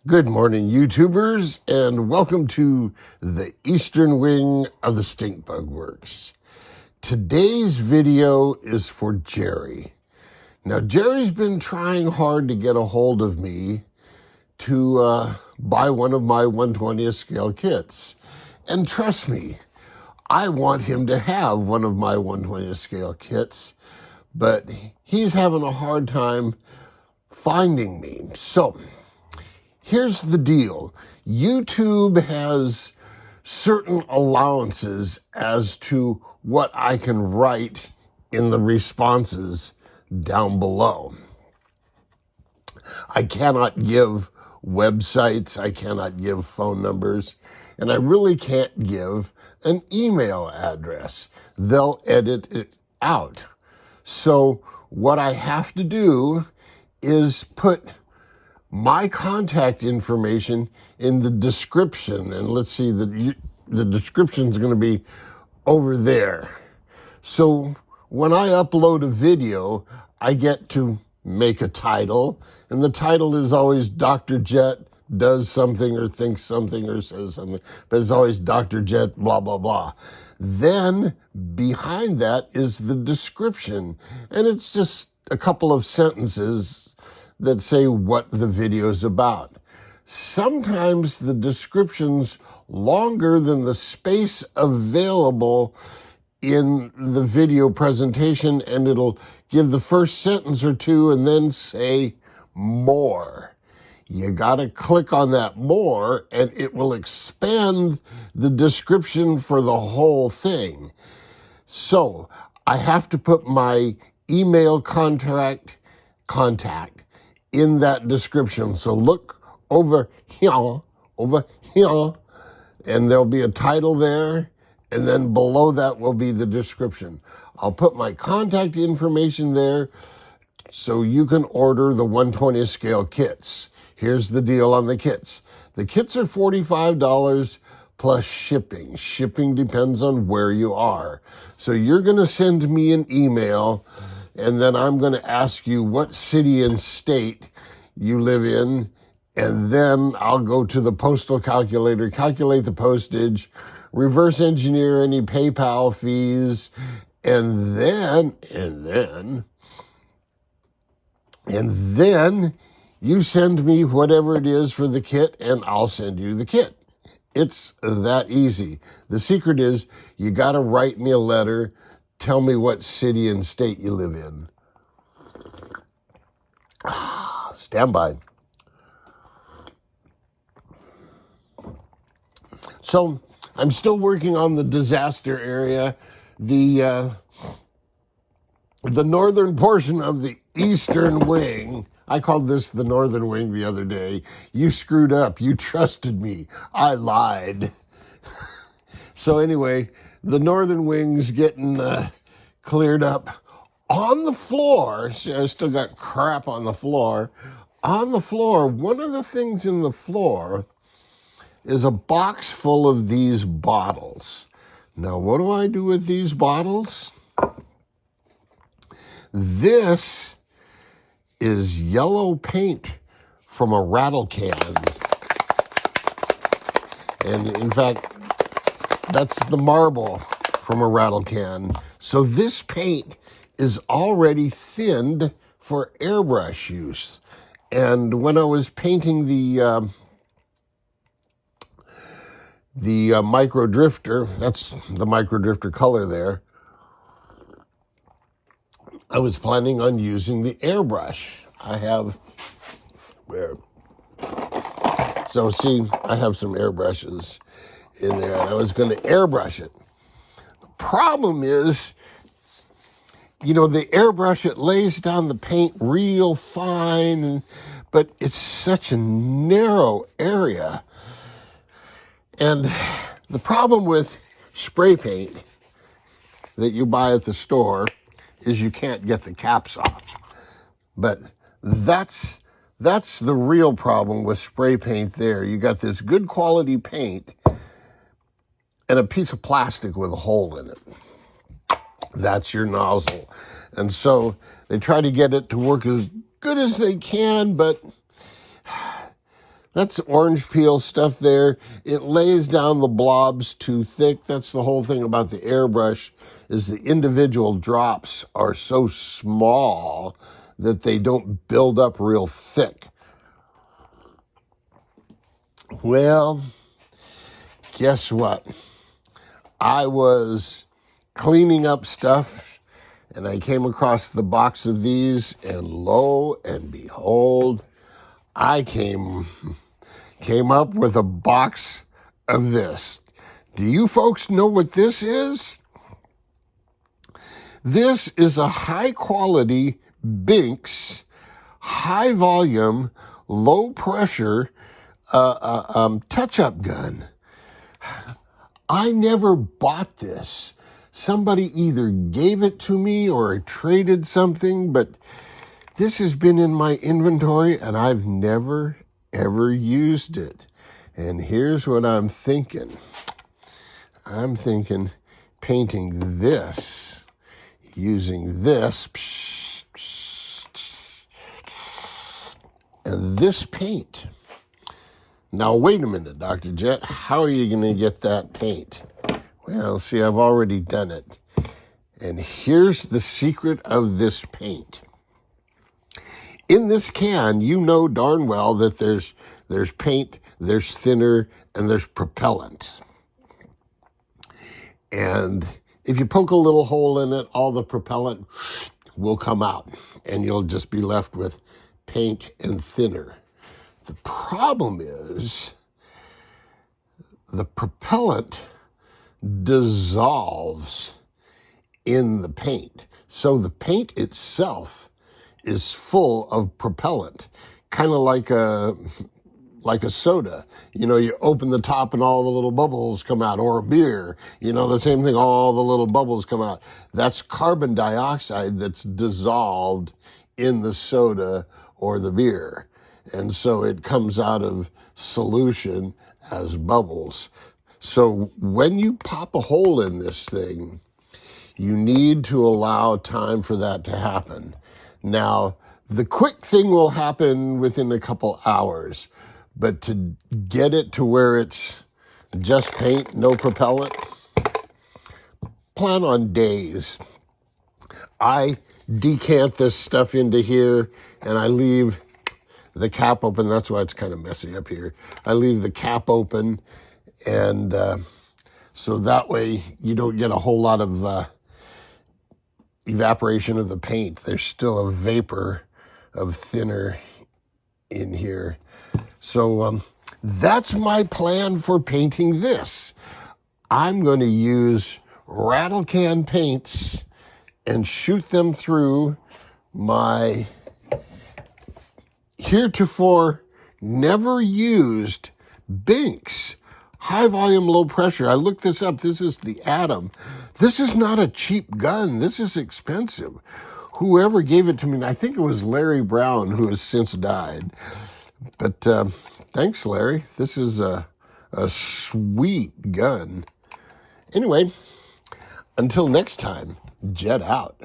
Good morning, YouTubers, and welcome to the Eastern Wing of the Stinkbugworks. Today's video is for Jerry. Now, Jerry's been trying hard to get a hold of me to buy one of my 1/20th scale kits. And trust me, I want him to have one of my 1/20th scale kits, but he's having a hard time finding me. So, here's the deal. YouTube has certain allowances as to what I can write in the responses down below. I cannot give websites, I cannot give phone numbers, and I really can't give an email address. They'll edit it out. So what I have to do is put my contact information in the description. And let's see, the description is going to be over there. So when I upload a video, I get to make a title. And the title is always Dr. Jet does something or thinks something or says something. But it's always Dr. Jet, blah, blah, blah. Then behind that is the description. And it's just a couple of sentences that say what the video is about. Sometimes the description's longer than the space available in the video presentation, and it'll give the first sentence or two and then say more. You gotta click on that more, and it will expand the description for the whole thing. So I have to put my email contact in that description. So look over here, and there'll be a title there, and then below that will be the description. I'll put my contact information there so you can order the 1/20th scale kits. Here's the deal on the kits. The kits are $45 plus shipping. Shipping depends on where you are. So you're going to send me an email, and then I'm going to ask you what city and state you live in, and then I'll go to the postal calculator, calculate the postage, reverse engineer any PayPal fees, and then you send me whatever it is for the kit, and I'll send you the kit. It's that easy. The secret is you got to write me a letter, tell me what city and state you live in. Stand by. So I'm still working on the disaster area, the northern portion of the Eastern Wing. I called this the Northern Wing the other day. You screwed up. You trusted me. I lied. So anyway, the Northern Wing's getting cleared up. On the floor, see, I still got crap on the floor. On the floor, one of the things in the floor is a box full of these bottles. Now, what do I do with these bottles? This is yellow paint from a rattle can. And in fact, that's the marble from a rattle can. So this paint is already thinned for airbrush use. And when I was painting the micro drifter, that's the micro drifter color there, I was planning on using the airbrush. I have, so see, I have some airbrushes in there, and I was going to airbrush it. The problem is, you know, the airbrush, it lays down the paint real fine, but it's such a narrow area. And the problem with spray paint that you buy at the store is you can't get the caps off. But that's the real problem with spray paint there. You got this good quality paint and a piece of plastic with a hole in it. That's your nozzle. And so they try to get it to work as good as they can, but That's orange peel stuff there. It lays down the blobs too thick. That's the whole thing about the airbrush, is the individual drops are so small that they don't build up real thick. Well, guess what? I was cleaning up stuff and I came across the box of these, and lo and behold, I came up with a box of this. Do you folks know what this is? This is a high quality Binks, high volume, low pressure touch-up gun. I never bought this. Somebody either gave it to me or I traded something, but this has been in my inventory and I've never, ever used it. And here's what I'm thinking. I'm thinking painting this, using this, and this paint. Now, wait a minute, Dr. Jet. How are you going to get that paint? Well, see, I've already done it. And here's the secret of this paint. In this can, you know darn well that there's paint, there's thinner, and there's propellant. And if you poke a little hole in it, all the propellant will come out, and you'll just be left with paint and thinner. The problem is the propellant dissolves in the paint. So the paint itself is full of propellant, kind of like a soda. You know, you open the top and all the little bubbles come out, or a beer, you know, the same thing, all the little bubbles come out. That's carbon dioxide that's dissolved in the soda or the beer. And so it comes out of solution as bubbles. So when you pop a hole in this thing, you need to allow time for that to happen. Now, the quick thing will happen within a couple hours, but to get it to where it's just paint, no propellant, plan on days. I decant this stuff into here and I leave the cap open. That's why it's kind of messy up here. I leave the cap open, and so that way you don't get a whole lot of evaporation of the paint. There's still a vapor of thinner in here. So that's my plan for painting this. I'm going to use rattle can paints and shoot them through my heretofore never used Binks high volume, low pressure. I looked this up. This is the Atom. This is not a cheap gun. This is expensive. Whoever gave it to me, I think it was Larry Brown, who has since died. But thanks, Larry. This is a sweet gun. Anyway, until next time, jet out.